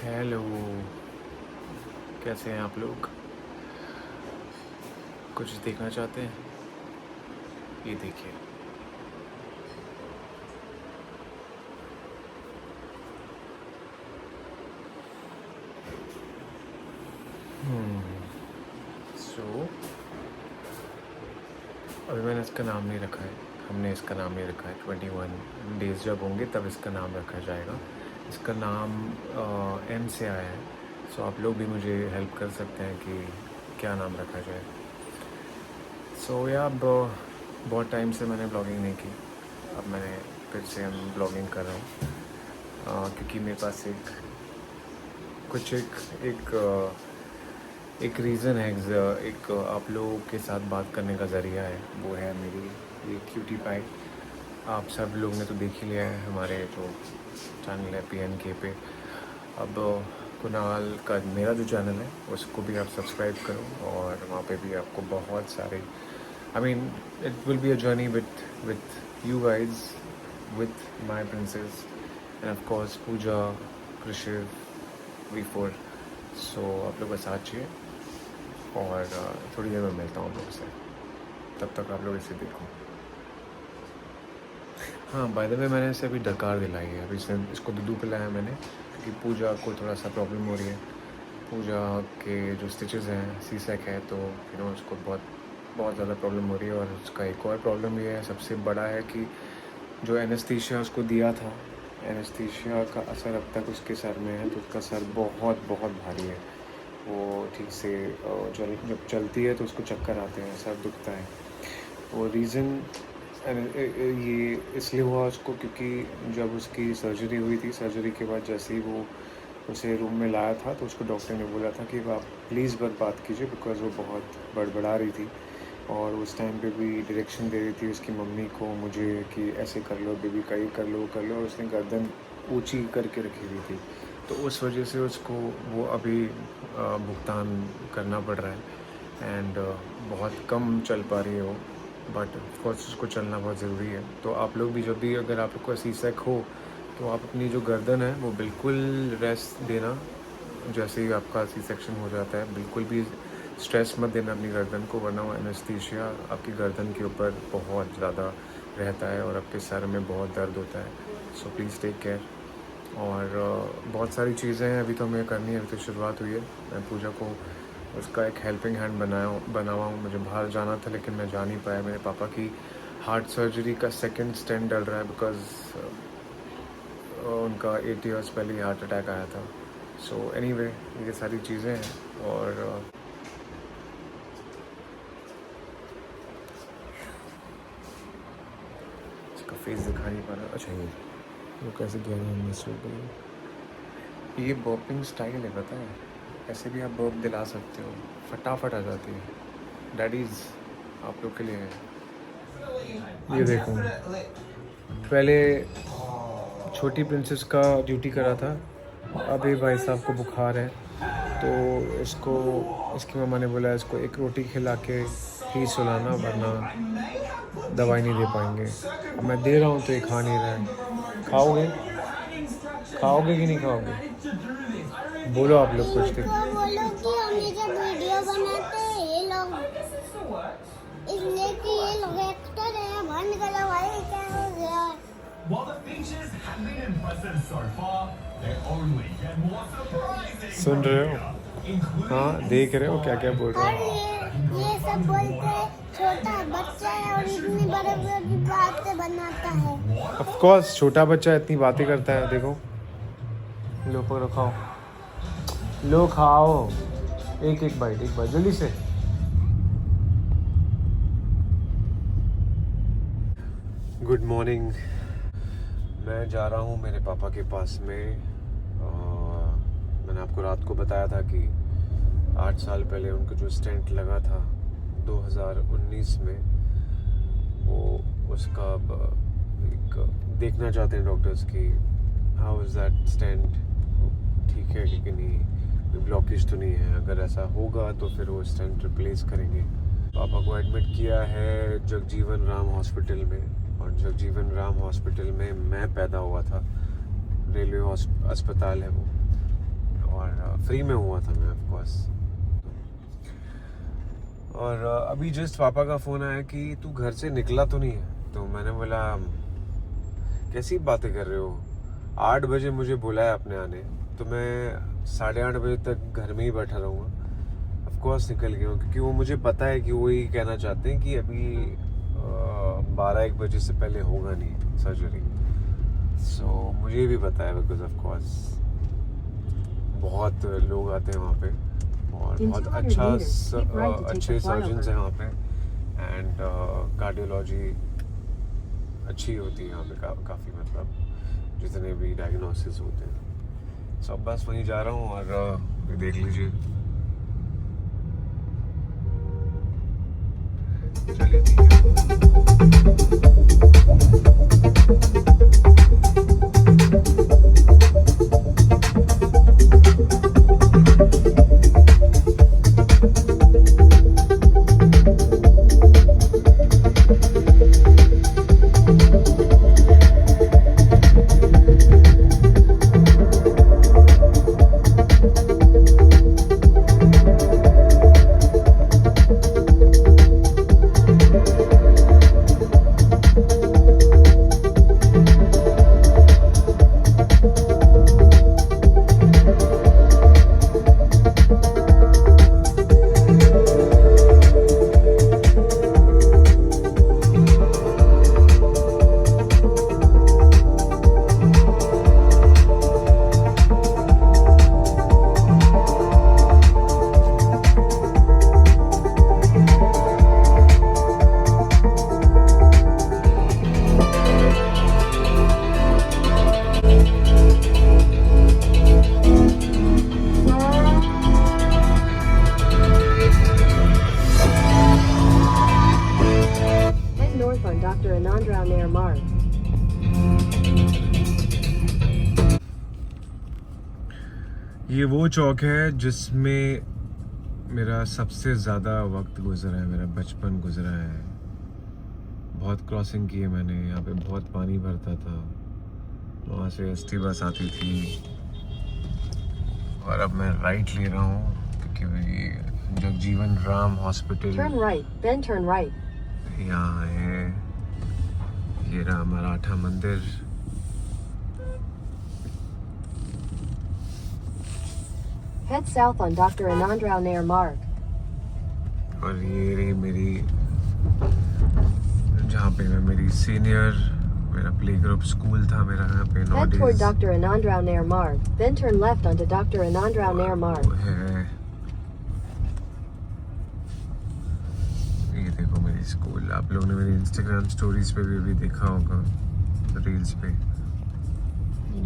Hello, कैसे हैं आप लोग? कुछ देखना चाहते हैं? ये देखिए। सो अभी मैंने इसका नाम नहीं रखा है, हमने इसका नाम नहीं रखा है। 21 डेज़ जब होंगे तब इसका नाम रखा जाएगा। इसका नाम एम से आया है। सो आप लोग भी मुझे हेल्प कर सकते हैं कि क्या नाम रखा जाए। सो या अब बहुत टाइम से मैंने ब्लॉगिंग नहीं की, अब मैंने फिर से हम ब्लॉगिंग कर रहा हूँ क्योंकि मेरे पास कुछ एक रीज़न है, एक आप लोगों के साथ बात करने का ज़रिया है, वो है मेरी ये क्यूटी पाई। आप सब लोग ने तो देख ही लिया है हमारे जो चैनल है PNK पे। अब कुणाल का मेरा जो चैनल है उसको भी आप सब्सक्राइब करो और वहाँ पे भी आपको बहुत सारे it will be a journey with you guys, with my princess and of course Pooja, Krishiv, V4। So आप लोग का साथ चाहिए और थोड़ी देर में मिलता हूँ आप लोग से, तब तक आप लोग इसे देखो। हाँ, बाय द वे मैंने इसे अभी डकार दिलाई है, अभी इसको दूध पिलाया मैंने क्योंकि पूजा को थोड़ा सा प्रॉब्लम हो रही है। पूजा के जो स्टिचेस हैं सीसेक है, तो उसको बहुत ज़्यादा प्रॉब्लम हो रही है। और उसका एक और प्रॉब्लम ये है, सबसे बड़ा है कि जो एनेस्थीसिया उसको दिया था, एनेस्थीसिया का असर अब तक उसके सर में है, तो उसका सर बहुत बहुत भारी है। वो ठीक से जब चलती है तो उसको चक्कर आते हैं, सर दुखता है। वो रीज़न ये इसलिए हुआ उसको क्योंकि जब उसकी सर्जरी हुई थी, सर्जरी के बाद जैसे ही वो उसे रूम में लाया था तो उसको डॉक्टर ने बोला था कि आप प्लीज़ बात कीजिए, बिकॉज़ वो बहुत बड़बड़ा रही थी और उस टाइम पे भी डायरेक्शन दे रही थी उसकी मम्मी को, मुझे, कि ऐसे कर लो बेबी का, ये कर लो और उसने गर्दन ऊंची करके रखी हुई थी। तो उस वजह से उसको वो अभी भुगतान करना पड़ रहा है एंड बहुत कम चल पा रही है वो, बट ऑफकोर्स उसको चलना बहुत ज़रूरी है। तो आप लोग भी जब भी अगर आप लोग को सीसेक हो तो आप अपनी जो गर्दन है वो बिल्कुल रेस्ट देना। जैसे ही आपका सी सेक्शन हो जाता है बिल्कुल भी स्ट्रेस मत देना अपनी गर्दन को, वरना वो एनेस्थीसिया आपकी गर्दन के ऊपर बहुत ज़्यादा रहता है और आपके सर में बहुत दर्द होता है। So please take care. और बहुत सारी चीज़ें हैं अभी तो हमें करनी है, अभी तो शुरुआत हुई है। मैं पूजा को उसका एक हेल्पिंग हैंड बनावा हूँ। मुझे बाहर जाना था लेकिन मैं जा नहीं पाया। मेरे पापा की हार्ट सर्जरी का सेकंड स्टेंट डल रहा है बिकॉज़ उनका 8 इयर्स पहले हार्ट अटैक आया था। सो एनीवे ये सारी चीज़ें हैं और इसका फेस दिखा नहीं पा रहा। अच्छा, ये वो कैसे गहरा मिस हो गई। ये बर्पिंग स्टाइल है, पता है, ऐसे भी आप बर्प दिला सकते हो, फटाफट आ जाती है। डैडीज़ आप लोग के लिए है। ये देखो, पहले छोटी प्रिंसेस का ड्यूटी करा था, अभी भाई साहब को बुखार है तो इसकी मम्मा ने बोला इसको एक रोटी खिला के ही सुलाना, वरना दवाई नहीं दे पाएंगे। अब मैं दे रहा हूँ तो ये खा नहीं रहा है। खाओगे कि नहीं खाओगे? बोलो आप लोग कुछ। बोलो कि हम ये जब वीडियो बनाते हैं ये लोग, इसलिए कि ये लोग एक्टर है, बंद करो भाई, क्या हो गया? सुन रहे हो? हाँ, देख रहे हो क्या क्या बोल रहा और हूँ। ये सब बोलते हैं छोटा बच्चा है और इतनी बड़े बड़ी बातें बनाता है। ऑफ कोर्स छोटा बच्चा इतनी बातें करता है। देखो, लो पकड़ो, खाओ, लो खाओ, एक बाइट जल्दी से। Good morning. मैं जा रहा हूँ मेरे पापा के पास में। मैंने आपको रात को बताया था कि 8 साल पहले उनको जो स्टेंट लगा था 2019 में, वो उसका एक देखना चाहते हैं डॉक्टर्स की हाउ इज़ दैट स्टेंट, ठीक है कि नहीं, कोई ब्लॉकेज तो नहीं है। अगर ऐसा होगा तो फिर वो स्टेंट रिप्लेस करेंगे। पापा को एडमिट किया है जगजीवन राम हॉस्पिटल में, और जगजीवन राम हॉस्पिटल में मैं पैदा हुआ था, रेलवे अस्पताल है वो। और फ्री में हुआ था मैं ऑफ कोर्स। और अभी जस्ट पापा का फ़ोन आया कि तू घर से निकला तो नहीं है। तो मैंने बोला कैसी बातें कर रहे हो, 8 बजे मुझे बुलाया अपने आने, तो मैं 8:30 बजे तक घर में ही बैठा रहूँगा। ऑफ कोर्स निकल गया हूँ, क्योंकि वो मुझे पता है कि वो ही कहना चाहते हैं कि अभी 12-1 बजे से पहले होगा नहीं सर्जरी। सो मुझे भी पता है, बिकॉज ऑफ कोर्स बहुत लोग आते हैं वहाँ पे और बहुत अच्छे सर्जन्स हैं वहाँ पे, एंड कार्डियोलॉजी अच्छी होती है यहाँ पे काफ़ी, मतलब जितने भी डायग्नोसिस होते हैं। सो अब बस वहीं जा रहा हूँ और देख लीजिए। चलिए ठीक है। ये वो चौक है जिसमें मेरा सबसे ज़्यादा वक्त गुजरा है, मेरा बचपन गुजरा है। बहुत क्रॉसिंग की है मैंने, यहाँ पे बहुत पानी भरता था, वहाँ से एसटी बस आती थी। और अब मैं राइट ले रहा हूँ क्योंकि जगजीवन राम हॉस्पिटल यहाँ है। ये रहा मराठा मंदिर। Head south on Dr. Anandrao Nair Marg. और ये रही मेरी, जहाँ पे मैं मेरी सीनियर, मेरा प्ले ग्रुप स्कूल था मेरा यहाँ पे। Head toward Dr. Anandrao Nair Marg, then turn left onto Dr. Anandrao Nair Marg. है ये देखो मेरी स्कूल। आप लोगों ने मेरी इंस्टाग्राम स्टोरीज पे भी देखा होगा, रील्स पे।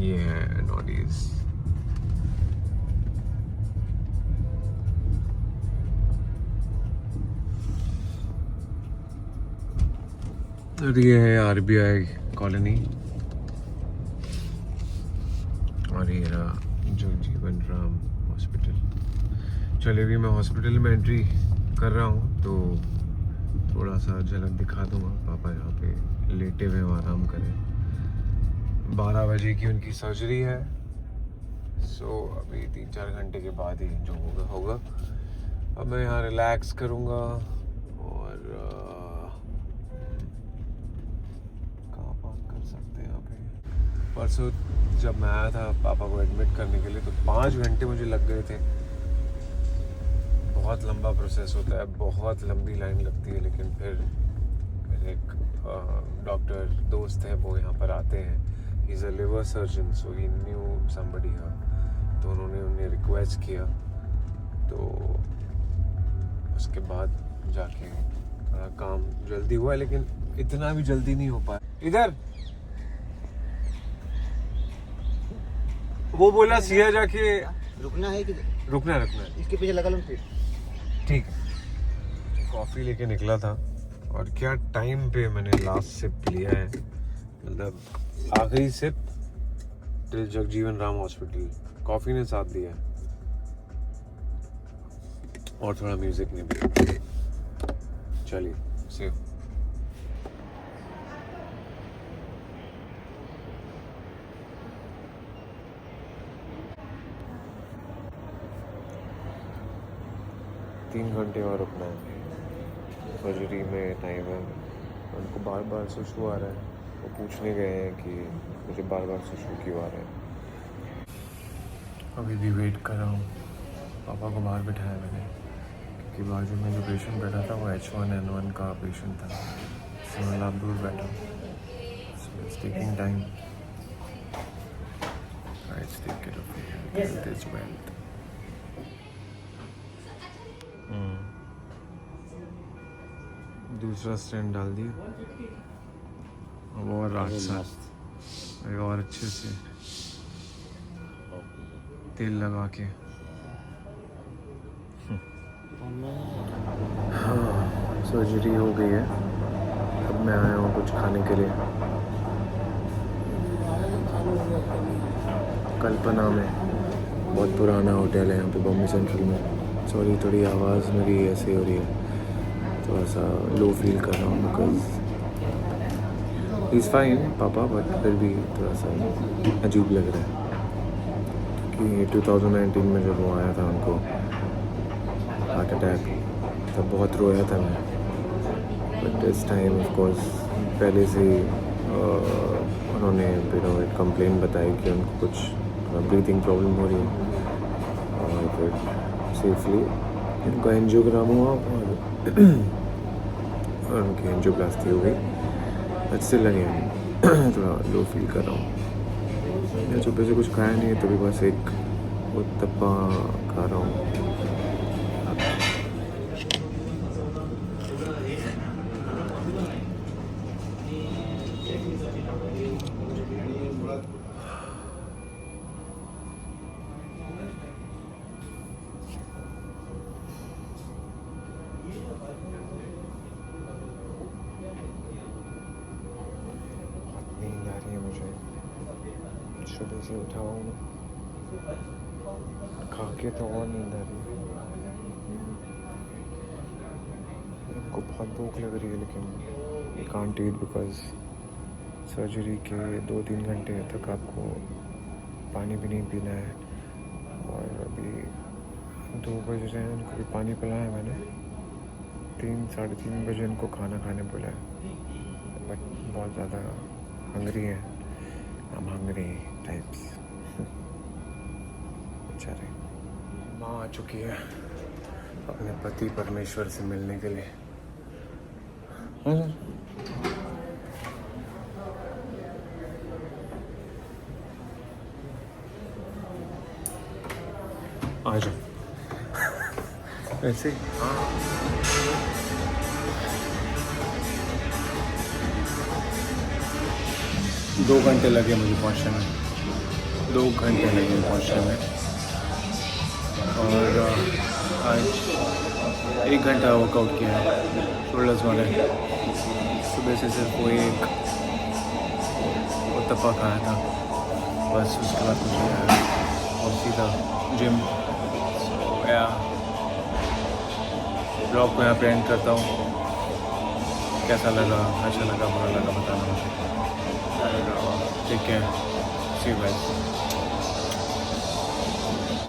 ये है नॉडीज। और ये है आरबीआई कॉलोनी, और ये रहा जगजीवन राम हॉस्पिटल। चलिए अभी मैं हॉस्पिटल में एंट्री कर रहा हूँ, तो थोड़ा सा झलक दिखा दूंगा। पापा यहाँ पे लेटे हुए आराम करें। 12 बजे की उनकी सर्जरी है। सो अभी 3-4 घंटे के बाद ही जो होगा। अब मैं यहाँ रिलैक्स करूँगा। और परसों जब मैं आया था पापा को एडमिट करने के लिए, तो 5 घंटे मुझे लग गए थे। बहुत लंबा प्रोसेस होता है, बहुत लंबी लाइन लगती है, लेकिन फिर मेरे एक डॉक्टर दोस्त है, वो यहाँ पर आते हैं। He is a liver surgeon, so he new somebody here, तो उन्हें रिक्वेस्ट किया, तो उसके बाद जाके थोड़ा काम जल्दी हुआ, लेकिन इतना भी जल्दी नहीं हो पाया। इधर वो बोला सिया जाके रुकना है कि रुकना है इसके पीछे लगा लो फिर। ठीक है। कॉफ़ी लेके निकला था, और क्या टाइम पे मैंने लास्ट सिप लिया है, मतलब आखिरी sip till Jagjivan Ram hospital. Coffee ने साथ दिया है, और थोड़ा म्यूजिक ने भी। चलिए से 3 घंटे और रुकना है। सर्जरी में टाइम है। उनको बार बार सुसु आ रहा है। वो पूछने गए हैं कि मुझे बार बार सुसु क्यों आ रहा है। अभी भी वेट कर रहा हूँ। पापा को बाहर बिठाया मैंने, क्योंकि बाजू में जो पेशेंट बैठा था वो H1N1 का पेशेंट था। इसलिए मैं दूर बैठा हूँ। It's taking time. Let's take care of it. Health is wealth. दूसरा स्टैंड डाल दिया। अब और रास्ता और अच्छे से तेल लगा के। हाँ, सर्जरी हो गई है। अब मैं आया हूँ कुछ खाने के लिए। कल्पना में बहुत पुराना होटल है यहाँ पे बॉम्बे सेंट्रल में। सॉरी, थोड़ी आवाज़ मेरी ऐसे हो रही है, थोड़ा सा लो फील कर रहा हूँ बिकॉज इज़ फाइन पापा, बट फिर भी थोड़ा सा अजीब लग रहा है कि 2019 में जब वो आया था उनको हार्ट अटैक, तब बहुत रोया था मैं। बट इस टाइम ऑफ कोर्स पहले से उन्होंने कंप्लेन बताई कि उनको कुछ ब्रीथिंग प्रॉब्लम हो रही है, और फिर सेफली उनका एंजियोग्राम हुआ और उनकी एंजियोप्लास्टी हो गई। अच्छे लगे थोड़ा लो फील कर रहा हूँ। मैं सुबह से कुछ खाया नहीं है, तभी बस एक उत्तपा खा रहा हूँ। नींद आ रही है मुझे, सुबह से उठा हूँ मैं, खा के तो और नींद आ रही है। इनको बहुत भूख लग रही है, लेकिन कांट ईट बिकॉज सर्जरी के 2-3 घंटे तक आपको पानी भी नहीं पीना है। और अभी 2 बज रहे हैं, उनको भी पानी पिलाया मैंने। 3-3:30 बजे उनको खाना खाने बोला है, बट बहुत ज़्यादा हंगरी है। I'm hungry types. बेचारे। माँ आ चुकी है अपने पति परमेश्वर से मिलने के लिए। आ जाओ। ऐसे 2 घंटे लगे मुझे पहुंचने में। 2 घंटे लगे पहुंचने में। और आज 1 घंटा वर्कआउट किया है शोल्डर्स वाले। सुबह से सिर्फ वो एक उत्तपा खाया था, बस उसके बाद कुछ नहीं आया। और सीधा जिम। या ब्लॉग को यहाँ पे एंड करता हूँ। कैसा लगा, अच्छा लगा, बुरा लगा बताना मुझे। ठीक है, सी यू गाइस।